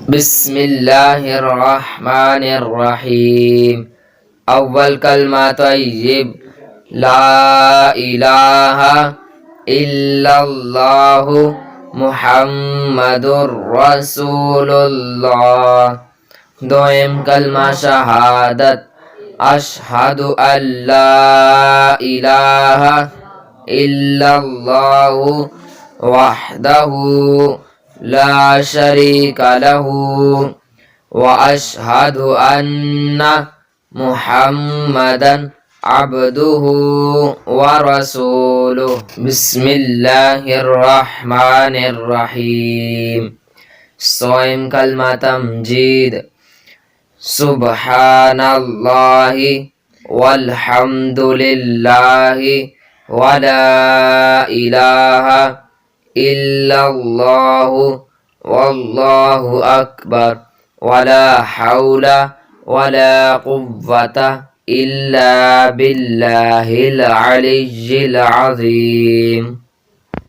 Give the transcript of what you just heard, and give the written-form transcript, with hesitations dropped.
बिस्मिल्लाहिर रहमानिर रहीम। अव्वल कलमा तय्यिब ला इलाहा इल्लल्लाहु मुहम्मदुर रसूलुल्लाह। दोयम कलमा शहादत अशहदु अल्ला इलाहा इल्लल्लाहु वहदहु ला शरीका लहु व अशहदु अन्ना मुहम्मदन अब्दुहु व रसूलुहु। बिस्मिल्लाहिर रहमानिर रहीम। सोयम कलमा तमजीद सुब्हानल्लाहि वल्हम्दुलिल्लाहि वला इलाहा इल्लल्लाहु वल्लाहु अकबर वला हौला वला कुव्वता इल्ला बिल्लाहिल अलिय्यिल अज़ीम।